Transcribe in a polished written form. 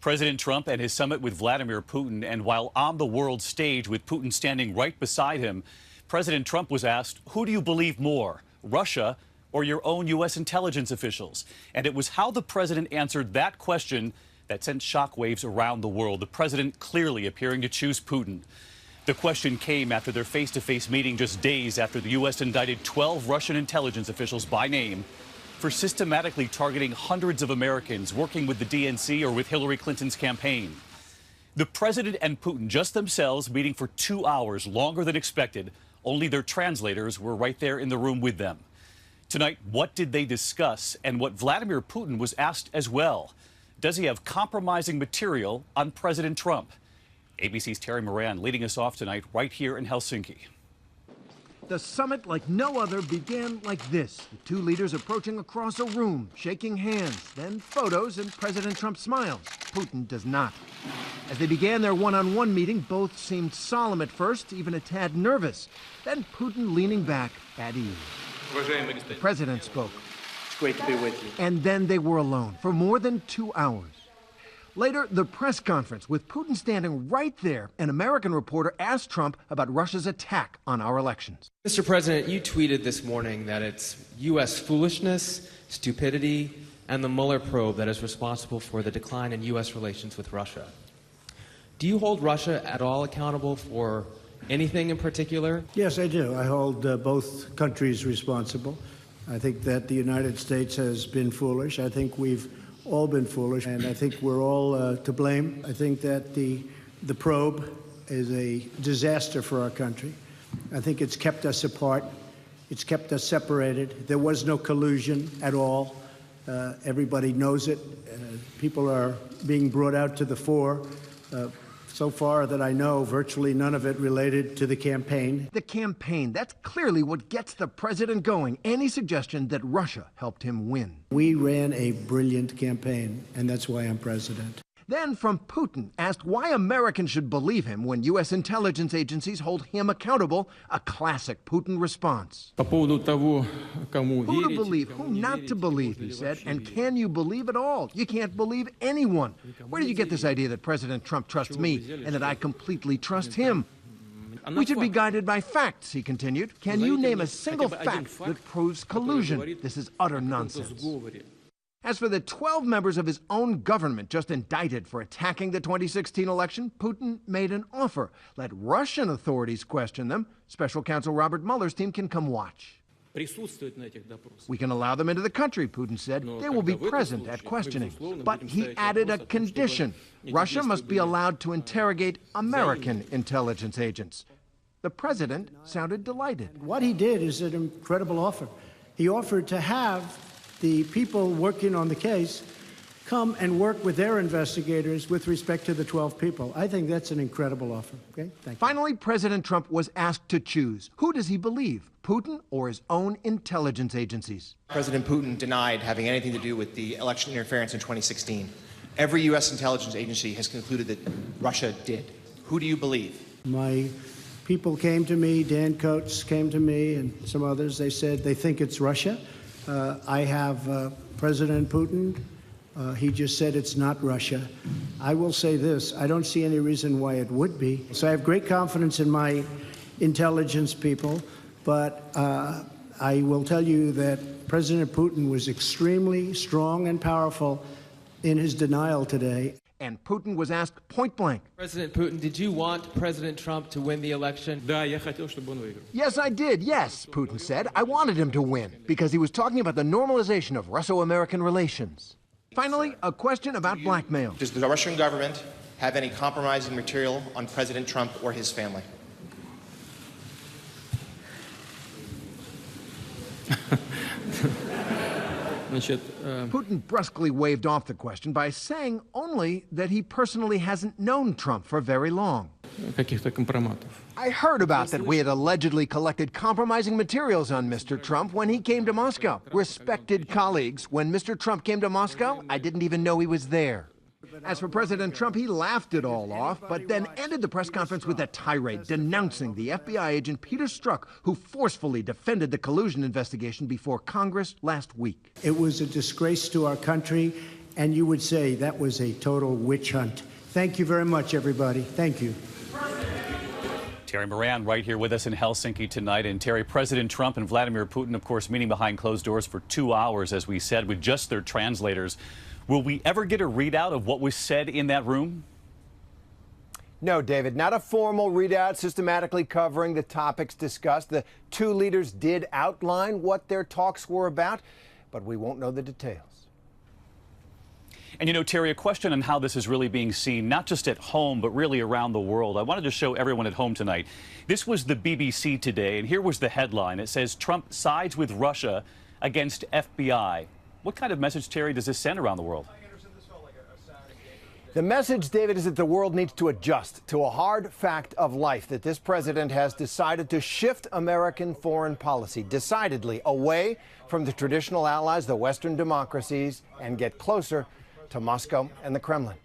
President Trump and his summit with Vladimir Putin, and while on the world stage with Putin standing right beside him, President Trump was asked, who do you believe more, Russia or your own U.S. intelligence officials? And it was how the president answered that question that sent shockwaves around the world, the president clearly appearing to choose Putin. The question came after their face-to-face meeting just days after the U.S. indicted 12 Russian intelligence officials by name for systematically targeting hundreds of Americans working with the DNC or with Hillary Clinton's campaign. The president and Putin just themselves meeting for 2 hours, longer than expected. Only their translators were right there in the room with them. Tonight, what did they discuss, and what Vladimir Putin was asked as well? Does he have compromising material on President Trump? ABC's Terry Moran leading us off tonight right here in Helsinki. The summit, like no other, began like this. The two leaders approaching across a room, shaking hands, then photos, and President Trump smiles. Putin does not. As they began their one-on-one meeting, both seemed solemn at first, even a tad nervous. Then Putin leaning back at ease. The president spoke. It's great to be with you. And then they were alone for more than 2 hours. Later, the press conference with Putin standing right there. An American reporter asked Trump about Russia's attack on our elections. Mr. President, you tweeted this morning that it's U.S. foolishness, stupidity, and the Mueller probe that is responsible for the decline in U.S. relations with Russia. Do you hold Russia at all accountable for anything in particular? Yes, I do. I hold both countries responsible. I think that the United States has been foolish. I think we've all been foolish, and I think we're all to blame. I think that the probe is a disaster for our country. I think it's kept us apart. It's kept us separated. There was no collusion at all. Everybody knows it. People are being brought out to the fore. So far that I know, virtually none of it related to the campaign. The campaign, that's clearly what gets the president going. Any suggestion that Russia helped him win. We ran a brilliant campaign, and that's why I'm president. Then from Putin, asked why Americans should believe him when U.S. intelligence agencies hold him accountable, a classic Putin response. Who to believe, who not to believe, he said, and can you believe at all? You can't believe anyone. Where did you get this idea that President Trump trusts me and that I completely trust him? We should be guided by facts, he continued. Can you name a single fact that proves collusion? This is utter nonsense. As for the 12 members of his own government just indicted for attacking the 2016 election, Putin made an offer. Let Russian authorities question them. Special counsel Robert Mueller's team can come watch. We can allow them into the country, Putin said. They will be present at questioning. But he added a condition. Russia must be allowed to interrogate American intelligence agents. The president sounded delighted. What he did is an incredible offer. He offered to have the people working on the case come and work with their investigators with respect to the 12 people. I think that's an incredible offer. Okay? Thank you. Finally, President Trump was asked to choose. Who does he believe, Putin or his own intelligence agencies? President Putin denied having anything to do with the election interference in 2016. Every U.S. intelligence agency has concluded that Russia did. Who do you believe? My people came to me, Dan Coates came to me, and some others. They said they think it's Russia. I have President Putin. He just said it's not Russia. I will say this, I don't see any reason why it would be. So I have great confidence in my intelligence people, but I will tell you that President Putin was extremely strong and powerful in his denial today. And Putin was asked point blank. President Putin, did you want President Trump to win the election? Yes, I did. Yes, Putin said. I wanted him to win because he was talking about the normalization of Russo-American relations. Finally, a question about blackmail. Does the Russian government have any compromising material on President Trump or his family? Putin brusquely waved off the question by saying only that he personally hasn't known Trump for very long. I heard about that we had allegedly collected compromising materials on Mr. Trump when he came to Moscow. Respected colleagues, when Mr. Trump came to Moscow, I didn't even know he was there. As for President Trump, he laughed it all off, but then ended the press conference with a tirade denouncing the FBI agent Peter Strzok, who forcefully defended the collusion investigation before Congress last week. It was a disgrace to our country, and you would say that was a total witch hunt. Thank you very much, everybody. Thank you. Terry Moran right here with us in Helsinki tonight. And Terry, President Trump and Vladimir Putin, of course, meeting behind closed doors for 2 hours, as we said, with just their translators. Will we ever get a readout of what was said in that room? No, David, not a formal readout systematically covering the topics discussed. The two leaders did outline what their talks were about, but we won't know the details. And you know, Terry, a question on how this is really being seen, not just at home, but really around the world. I wanted to show everyone at home tonight. This was the BBC today, and here was the headline. It says, Trump sides with Russia against FBI. What kind of message, Terry, does this send around the world? The message, David, is that the world needs to adjust to a hard fact of life, that this president has decided to shift American foreign policy decidedly away from the traditional allies, the Western democracies, and get closer to Moscow and the Kremlin.